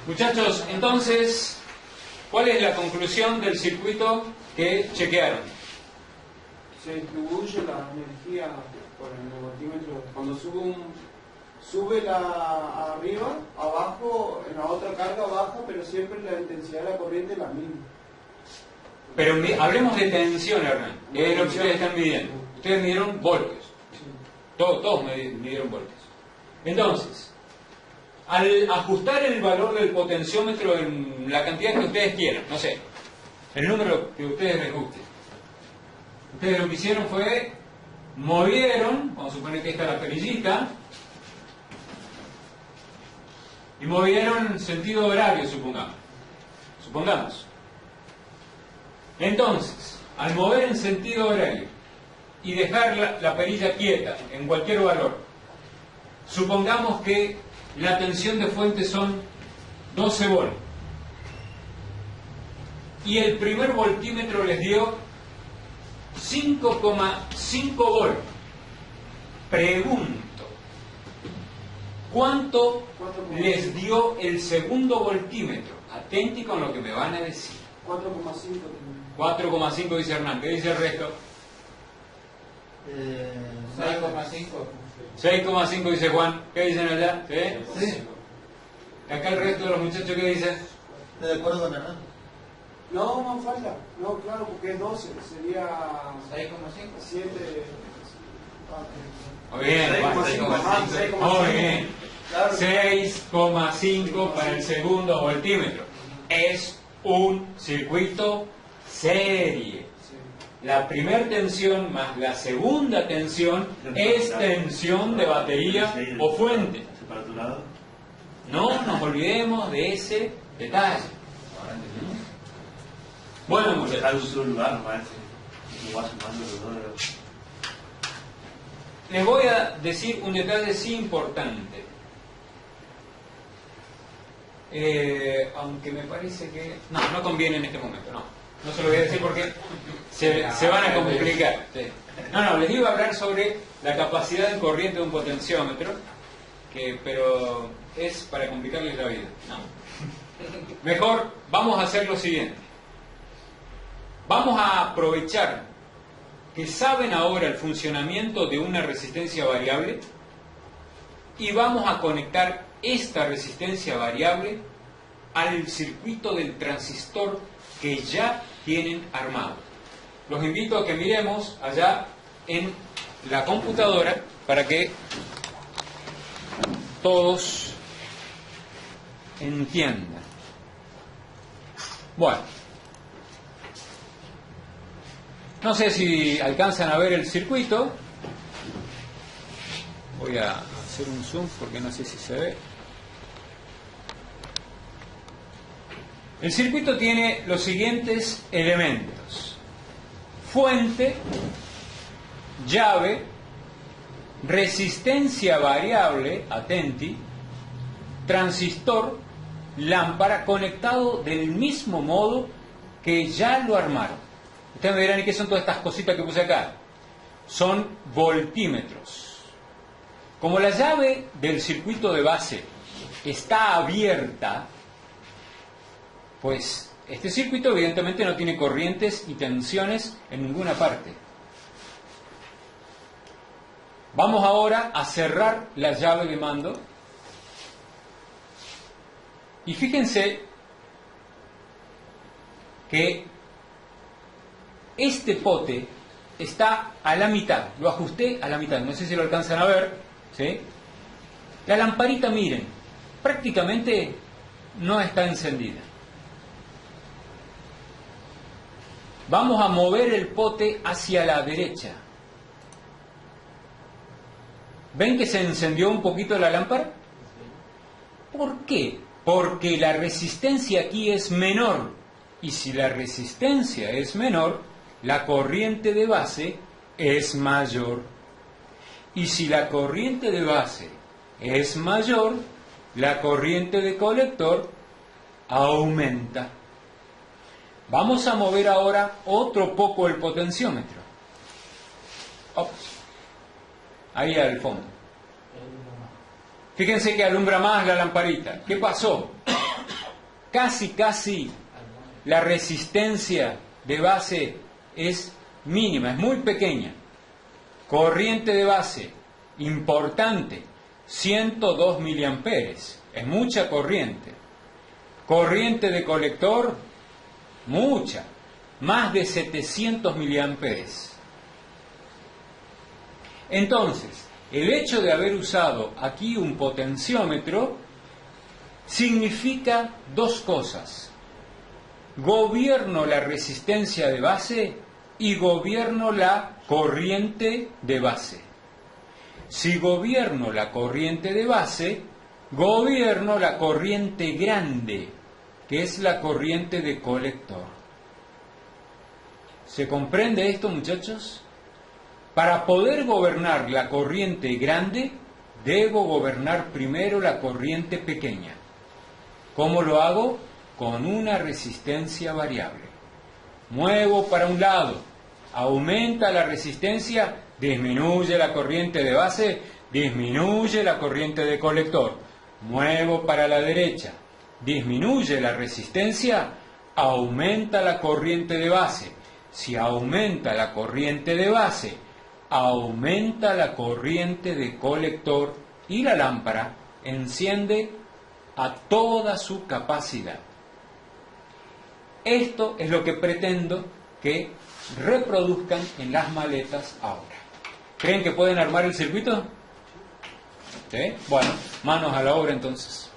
Muchachos, entonces, ¿cuál es la conclusión del circuito que chequearon? Se distribuye la energía por el neovoltímetro. Cuando sube la arriba, abajo, en la otra carga baja, pero siempre la intensidad de la corriente es la misma. Pero hablemos de tensión, Hernán, que es lo que ustedes están midiendo. Ustedes midieron voltios. Todos midieron voltios. Entonces, al ajustar el valor del potenciómetro en la cantidad que ustedes quieran, no sé, el número que a ustedes les guste, ustedes lo que hicieron fue, movieron, vamos a suponer que esta es la perillita, y movieron en sentido horario, supongamos. Entonces, al mover en sentido horario y dejar la perilla quieta en cualquier valor, supongamos que la tensión de fuente son 12 volts y el primer voltímetro les dio 5,5 volts. Pregunto, ¿cuánto les dio el segundo voltímetro? Atenti con lo que me van a decir. 4,5. 4,5 dice Hernán. ¿Qué dice el resto? 6,5. 6,5 dice Juan. ¿Qué dicen allá? ¿Sí? Sí. Acá el resto de los muchachos, ¿qué dicen? Estoy de acuerdo con Hernán. No, más falta. No, claro, porque es 12. Sería 6,5. 7. Muy bien, Juan. 6,5. Muy bien. 6,5 para el segundo voltímetro. Es un circuito serie. La primera tensión más la segunda tensión es tensión de batería o fuente. No nos olvidemos de ese detalle. Bueno, muchachos, les voy a decir un detalle sí importante. Aunque me parece que... No conviene en este momento, no se lo voy a decir porque se van a complicar. Sí. No, les iba a hablar sobre la capacidad de corriente de un potenciómetro, pero es para complicarles la vida. No. Mejor vamos a hacer lo siguiente. Vamos a aprovechar que saben ahora el funcionamiento de una resistencia variable y vamos a conectar esta resistencia variable al circuito del transistor que ya tienen armado. Los invito a que miremos allá en la computadora para que todos entiendan. Bueno, no sé si alcanzan a ver el circuito. Voy a hacer un zoom porque no sé si se ve. El circuito tiene los siguientes elementos: fuente, llave, resistencia variable, atenti, transistor, lámpara, conectado del mismo modo que ya lo armaron. Ustedes me dirán, ¿y qué son todas estas cositas que puse acá? Son voltímetros. Como la llave del circuito de base está abierta, pues este circuito evidentemente no tiene corrientes y tensiones en ninguna parte. Vamos ahora a cerrar la llave de mando. Y fíjense que este pote está a la mitad. Lo ajusté a la mitad. No sé si lo alcanzan a ver. ¿Sí? La lamparita, miren, prácticamente no está encendida. Vamos a mover el pote hacia la derecha. ¿Ven que se encendió un poquito la lámpara? ¿Por qué? Porque la resistencia aquí es menor. Y si la resistencia es menor, la corriente de base es mayor. Y si la corriente de base es mayor, la corriente de colector aumenta. Vamos a mover ahora otro poco el potenciómetro. Ops. Ahí al fondo. Fíjense que alumbra más la lamparita. ¿Qué pasó? casi la resistencia de base es mínima, es muy pequeña. Corriente de base importante, 102 miliamperes, es mucha corriente. Corriente de colector, mucha, más de 700 miliamperes. Entonces, el hecho de haber usado aquí un potenciómetro significa dos cosas: gobierno la resistencia de base y gobierno la corriente de base. Si gobierno la corriente de base, gobierno la corriente grande, que es la corriente de colector. ¿Se comprende esto, muchachos? Para poder gobernar la corriente grande, debo gobernar primero la corriente pequeña. ¿Cómo lo hago? Con una resistencia variable. Muevo para un lado, aumenta la resistencia, disminuye la corriente de base, disminuye la corriente de colector. Muevo para la derecha, disminuye la resistencia, aumenta la corriente de base. Si aumenta la corriente de base, aumenta la corriente de colector y la lámpara enciende a toda su capacidad. Esto es lo que pretendo que reproduzcan en las maletas ahora. ¿Creen que pueden armar el circuito? ¿Sí? Bueno, manos a la obra entonces.